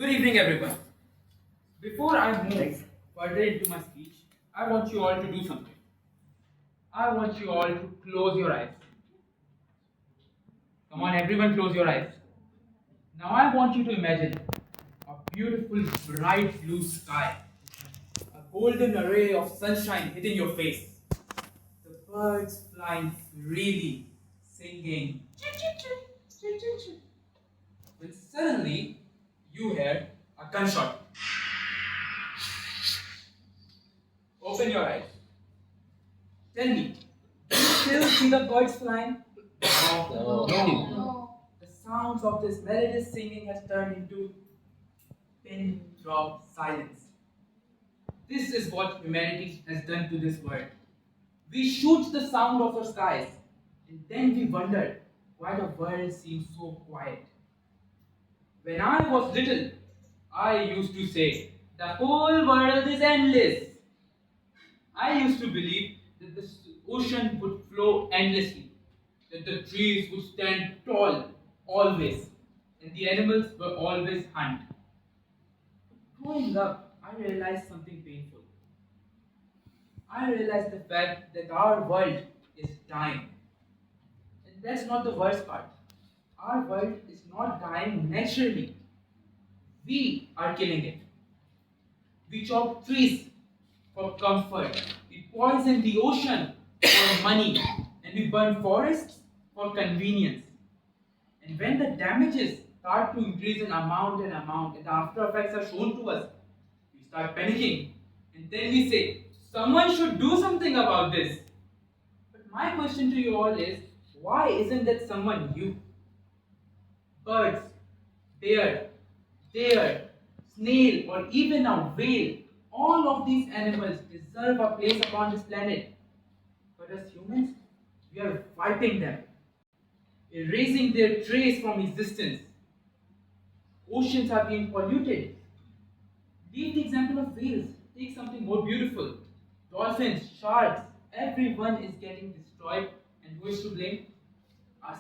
Good evening, everyone. Before I move further into my speech, I want you all to do something. I want you all to close your eyes. Come on, everyone, close your eyes. Now, I want you to imagine a beautiful, bright blue sky, a golden array of sunshine hitting your face, the birds flying freely, singing, choo choo choo, choo choo choo. When suddenly you hear a gunshot. Open your eyes. Tell me, do you still see the birds flying? No. No. The sounds of this melodious singing has turned into pin drop silence. This is what humanity has done to this world. We shoot the sound of our skies, and then we wonder why the world seems so quiet. When I was little, I used to say, the whole world is endless. I used to believe that the ocean would flow endlessly, that the trees would stand tall always, and the animals were always hunt. Growing up, I realized something painful. I realized the fact that our world is dying. And that's not the worst part. Our world is not dying naturally. We are killing it. We chop trees for comfort. We poison the ocean for money. And we burn forests for convenience. And when the damages start to increase in amount and the after effects are shown to us, we start panicking. And then we say, someone should do something about this. But my question to you all is, why isn't that someone you? Birds, bear, deer, snail, or even a whale, all of these animals deserve a place upon this planet. But as humans, we are wiping them, erasing their trace from existence. Oceans are being polluted. Leave the example of whales. Take something more beautiful. Dolphins, sharks, everyone is getting destroyed. And who is to blame? Us.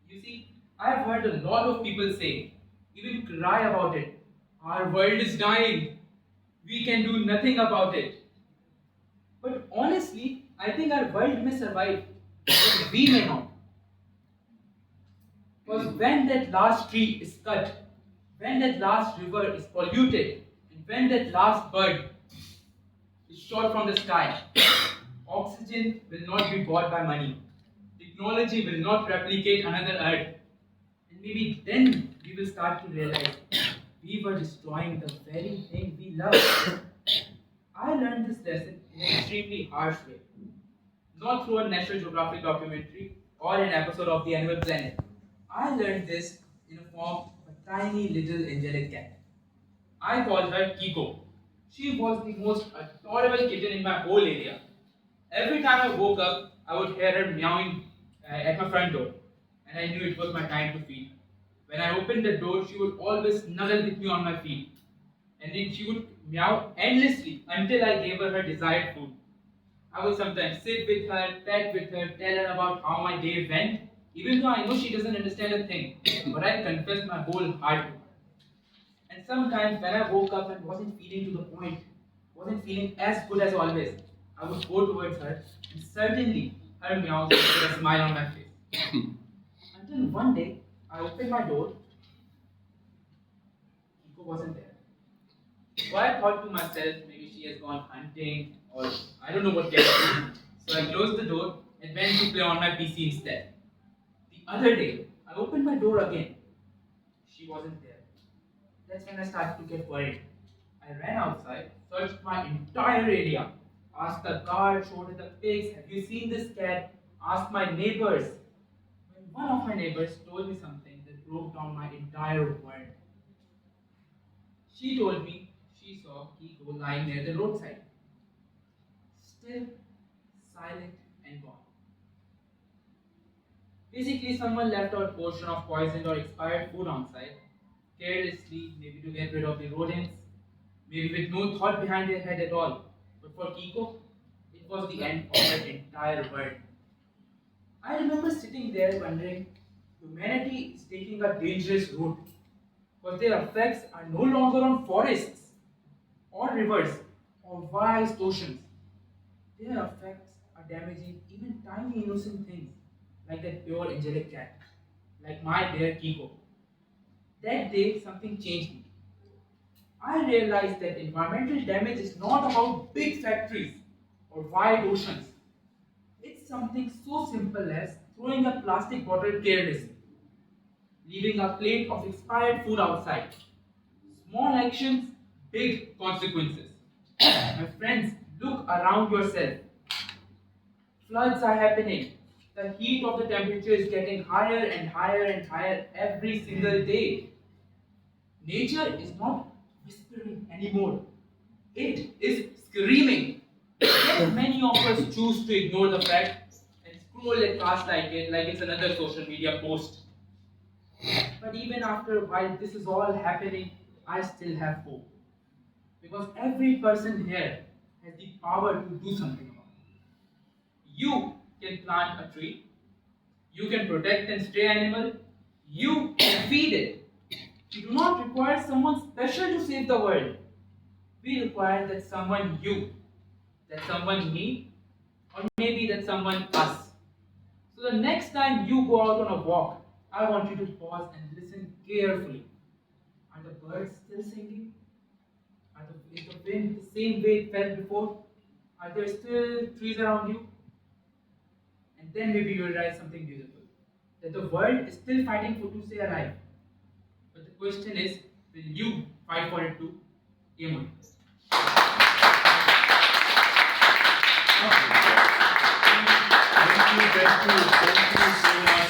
You see, I've heard a lot of people say, even cry about it. Our world is dying. We can do nothing about it. But honestly, I think our world may survive, but we may not. Because when that last tree is cut, when that last river is polluted, and when that last bird is shot from the sky, oxygen will not be bought by money. Technology will not replicate another earth. And maybe then we will start to realize we were destroying the very thing we love. I learned this lesson in an extremely harsh way, not through a National Geographic documentary or an episode of the Animal Planet. I learned this in the form of a tiny little angelic cat. I called her Kiko. She was the most adorable kitten in my whole area. Every time I woke up, I would hear her meowing at my front door, and I knew it was my time to feed. When I opened the door, she would always snuggle with me on my feet, and then she would meow endlessly until I gave her desired food. I would sometimes sit with her, pet with her, tell her about how my day went, even though I know she doesn't understand a thing. But I confessed my whole heart to her. And sometimes when I woke up and wasn't feeling to the point, wasn't feeling as good as always, I would go towards her and certainly her meows would put a smile on my face. Until one day, I opened my door, Kiko wasn't there. So I thought to myself, maybe she has gone hunting or I don't know what she has done. So I closed the door and went to play on my PC instead. The other day, I opened my door again. She wasn't there. That's when I started to get worried. I ran outside, searched my entire area, asked the guard, showed the pigs, have you seen this cat? Asked my neighbors. When one of my neighbors told me something that broke down my entire world. She told me she saw Kiko lying near the roadside, still, silent, and gone. Basically, someone left a portion of poisoned or expired food on site, carelessly, maybe to get rid of the rodents, maybe with no thought behind their head at all. But for Kiko, it was the end of her entire world. I remember sitting there wondering, humanity is taking a dangerous route. But their effects are no longer on forests or rivers or vast oceans. Their effects are damaging even tiny innocent things like that pure angelic cat, like my dear Kiko. That day, something changed me. I realized that environmental damage is not about big factories or wide oceans. It's something so simple as throwing a plastic bottle carelessly, leaving a plate of expired food outside. Small actions, big consequences. My friends, look around yourself. Floods are happening. The heat of the temperature is getting higher and higher and higher every single day. Nature is not whispering anymore. It is screaming. Yet many of us choose to ignore the fact and scroll it past like it's another social media post. But even after while this is all happening, I still have hope. Because every person here has the power to do something about it. You can plant a tree, you can protect and stray animal, you can feed it. We do not require someone special to save the world. We require that someone you, that someone me, or maybe that someone us. So the next time you go out on a walk, I want you to pause and listen carefully. Are the birds still singing? Is the wind the same way it felt before? Are there still trees around you? And then maybe you'll realize something beautiful. That the world is still fighting for to stay alive. But the question is, will you fight for it too? Amen. Thank you so much,